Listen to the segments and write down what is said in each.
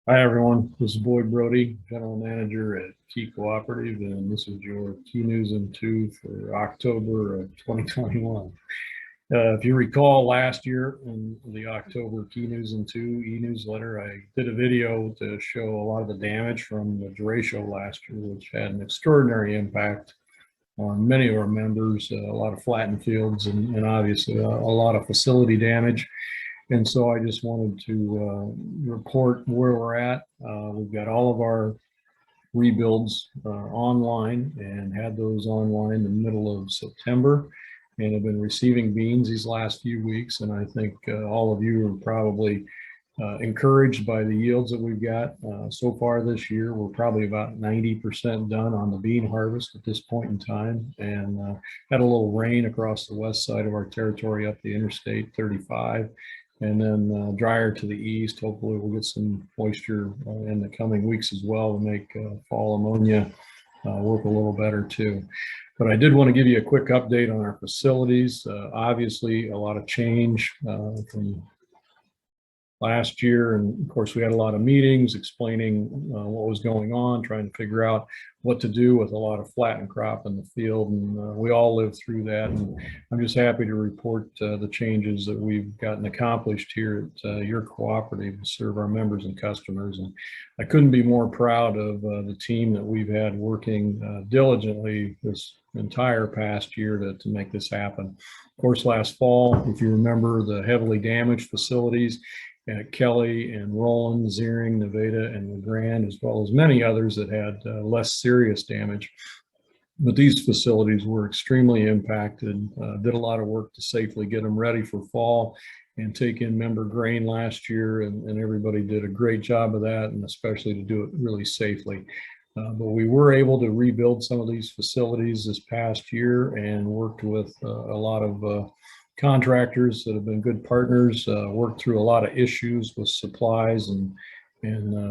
Hi, everyone. This is Boyd Brody, General Manager at Key Cooperative, and this is your Key News in 2 for October of 2021. If you recall, last year in the October Key News in 2 e-newsletter, I did a video to show a lot of the damage from the derecho last year, which had an extraordinary impact on many of our members, a lot of flattened fields, and obviously a lot of facility damage. And so I just wanted to report where we're at. We've got all of our rebuilds online and had those online in the middle of September and have been receiving beans these last few weeks. And I think all of you are probably encouraged by the yields that we've got so far this year. We're probably about 90% done on the bean harvest at this point in time, and had a little rain across the west side of our territory up the Interstate 35. And then drier to the east. Hopefully we'll get some moisture in the coming weeks as well to make fall ammonia work a little better too. But I did want to give you a quick update on our facilities. Obviously a lot of change from last year, and of course we had a lot of meetings explaining what was going on, trying to figure out what to do with a lot of flattened crop in the field, and we all lived through that. And I'm just happy to report the changes that we've gotten accomplished here at your cooperative to serve our members and customers. And I couldn't be more proud of the team that we've had working diligently this entire past year to make this happen. Of course, last fall, if you remember, the heavily damaged facilities at Kelly and Roland, Ziering, Nevada, and LeGrand, as well as many others that had less serious damage. But these facilities were extremely impacted, did a lot of work to safely get them ready for fall and take in member grain last year, and everybody did a great job of that, and especially to do it really safely. But we were able to rebuild some of these facilities this past year and worked with a lot of contractors that have been good partners, worked through a lot of issues with supplies and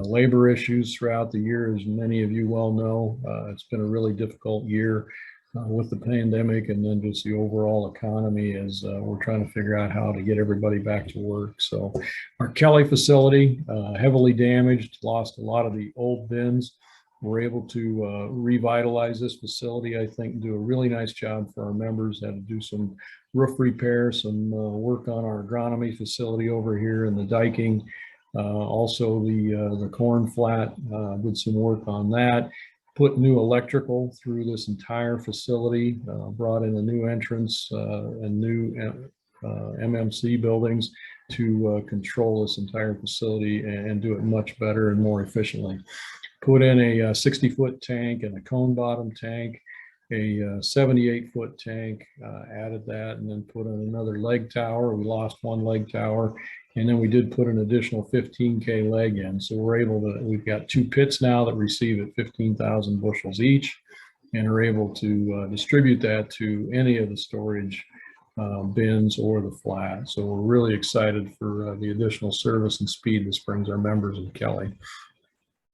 labor issues throughout the year. As many of you well know, it's been a really difficult year with the pandemic and then just the overall economy as we're trying to figure out how to get everybody back to work. So our Kelly facility, heavily damaged, lost a lot of the old bins. We're able to revitalize this facility, I think, do a really nice job for our members. Had to do some roof repair, some work on our agronomy facility over here and the diking. Also the corn flat, did some work on that. Put new electrical through this entire facility, brought in a new entrance and new MMC buildings to control this entire facility and do it much better and more efficiently. Put in a 60-foot tank and a cone bottom tank, a 78-foot tank, added that, and then put in another leg tower. We lost one leg tower, and then we did put an additional 15K leg in. So we're able to, we've got 2 pits now that receive at 15,000 bushels each, and are able to distribute that to any of the storage bins or the flat. So we're really excited for the additional service and speed this brings our members in Kelly.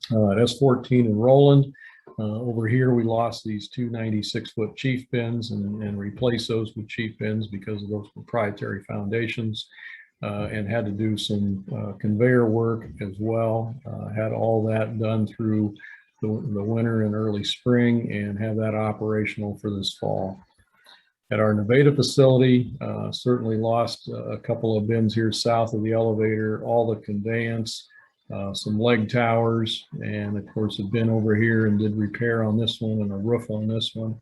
At S14 in Roland, over here we lost these 2 96-foot chief bins and replaced those with chief bins because of those proprietary foundations, and had to do some conveyor work as well. Had all that done through the winter and early spring and have that operational for this fall. At our Nevada facility, certainly lost a couple of bins here south of the elevator, all the conveyance, some leg towers, and of course have been over here and did repair on this one and a roof on this one,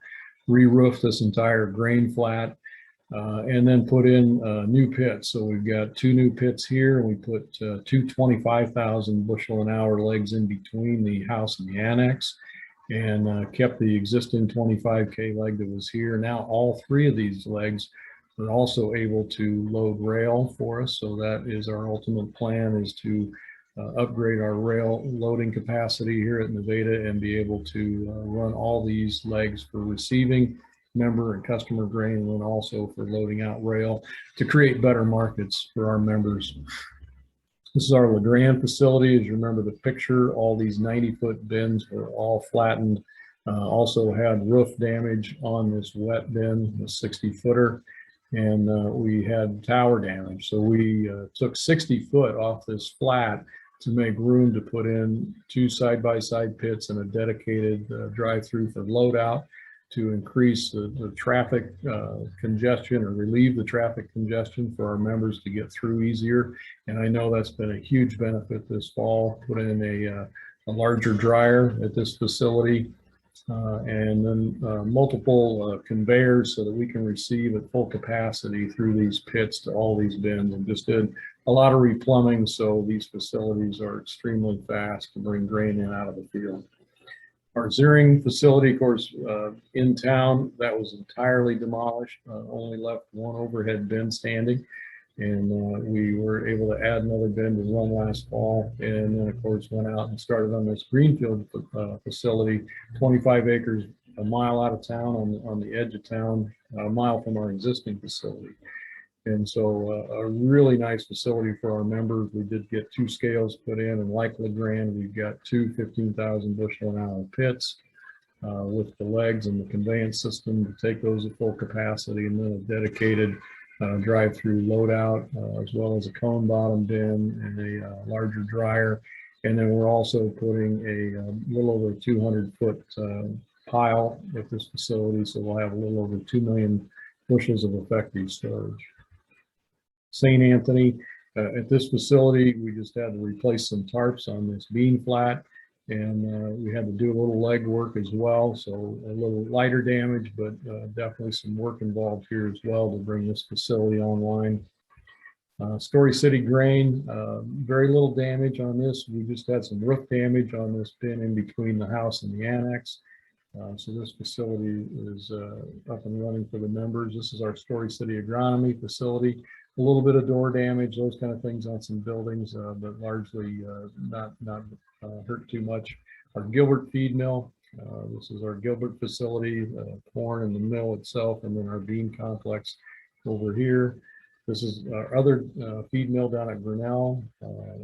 re-roofed this entire grain flat, and then put in new pits. So we've got 2 new pits here, and we put 2 25,000 bushel an hour legs in between the house and the annex, and kept the existing 25K leg that was here. Now all 3 of these legs are also able to load rail for us. So that is our ultimate plan, is to upgrade our rail loading capacity here at Nevada and be able to run all these legs for receiving member and customer grain, and then also for loading out rail to create better markets for our members. This is our LeGrand facility. As you remember the picture, all these 90-foot bins were all flattened. Also had roof damage on this wet bin, the 60-footer, and we had tower damage. So we took 60 foot off this flat to make room to put in 2 side-by-side pits and a dedicated drive-through for loadout to increase the traffic congestion or relieve the traffic congestion for our members to get through easier. And I know that's been a huge benefit this fall. Put in a larger dryer at this facility and then multiple conveyors so that we can receive at full capacity through these pits to all these bins, and just did a lot of replumbing so these facilities are extremely fast to bring grain in out of the field. Our Zeering facility, of course, in town, that was entirely demolished, only left one overhead bin standing. And we were able to add another bin to run last fall. And then, of course, went out and started on this greenfield facility, 25 acres, a mile out of town, on the edge of town, a mile from our existing facility. And so a really nice facility for our members. We did get 2 scales put in, and like LeGrand, we've got 2 15,000 bushel an hour pits with the legs and the conveyance system to take those at full capacity, and then a dedicated drive-through loadout, as well as a cone bottom bin and a larger dryer. And then we're also putting a little over 200-foot pile at this facility, so we'll have a little over 2 million bushels of effective storage. St. Anthony, at this facility, we just had to replace some tarps on this bean flat, and we had to do a little leg work as well, so a little lighter damage, but definitely some work involved here as well to bring this facility online. Story City Grain, very little damage on this. We just had some roof damage on this bin in between the house and the annex. So this facility is up and running for the members. This is our Story City Agronomy facility. A little bit of door damage, those kind of things on some buildings, but largely not hurt too much. Our Gilbert feed mill, this is our Gilbert facility, corn in the mill itself, and then our bean complex over here. This is our other feed mill down at Grinnell,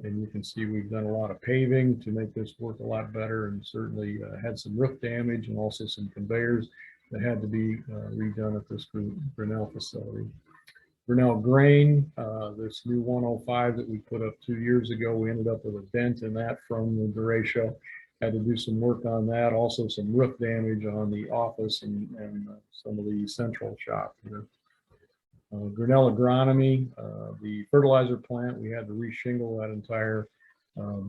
and you can see we've done a lot of paving to make this work a lot better, and certainly had some roof damage and also some conveyors that had to be redone at this Grinnell facility. Grinnell Grain, this new 105 that we put up 2 years ago, we ended up with a dent in that from the derecho. Had to do some work on that. Also some roof damage on the office and some of the central shop here. Grinnell Agronomy, the fertilizer plant, we had to reshingle that entire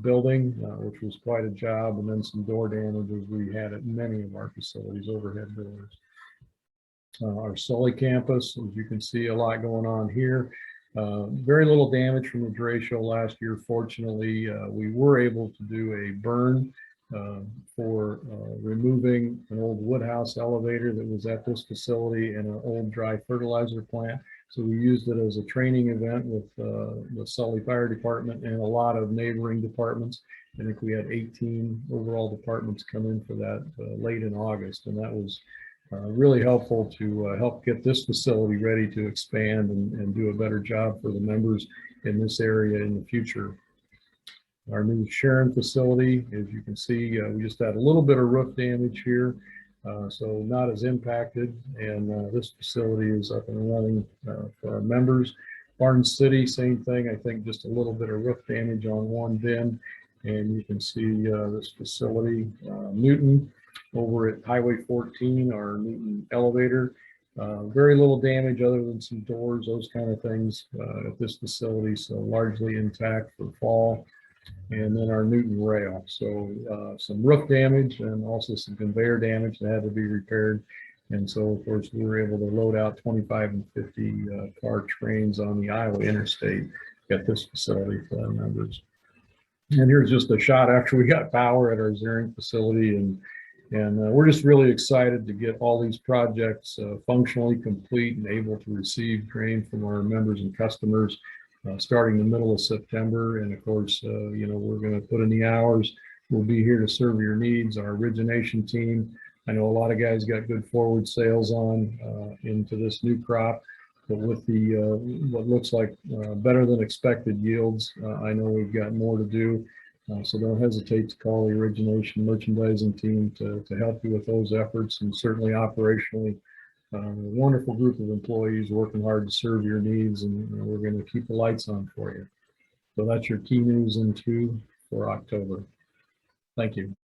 building, which was quite a job, and then some door damages we had at many of our facilities, overhead doors. Our Sully campus, as you can see, a lot going on here. Very little damage from the derecho last year. Fortunately, we were able to do a burn for removing an old woodhouse elevator that was at this facility and an old dry fertilizer plant. So we used it as a training event with the Sully Fire Department and a lot of neighboring departments. I think we had 18 overall departments come in for that late in August, and that was really helpful to help get this facility ready to expand and do a better job for the members in this area in the future. Our new Sharon facility, as you can see, we just had a little bit of roof damage here, so not as impacted, and this facility is up and running for our members. Barnes City, same thing. I think just a little bit of roof damage on one bin, and you can see this facility. Newton, over at Highway 14, our Newton elevator, very little damage other than some doors, those kind of things at this facility, so largely intact for fall. And then our Newton rail, so some roof damage and also some conveyor damage that had to be repaired. And so, of course, we were able to load out 25 and 50 car trains on the Iowa Interstate at this facility for our members. And here's just a shot after we got power at our Zeering facility, and we're just really excited to get all these projects functionally complete and able to receive grain from our members and customers starting the middle of September. And of course, you know, we're going to put in the hours. We'll be here to serve your needs. Our origination team, I know a lot of guys got good forward sales on into this new crop, but with the what looks like better than expected yields, I know we've got more to do. So don't hesitate to call the origination merchandising team to help you with those efforts, and certainly operationally, a wonderful group of employees working hard to serve your needs, and we're going to keep the lights on for you. So that's your key news in 2 for October. Thank you.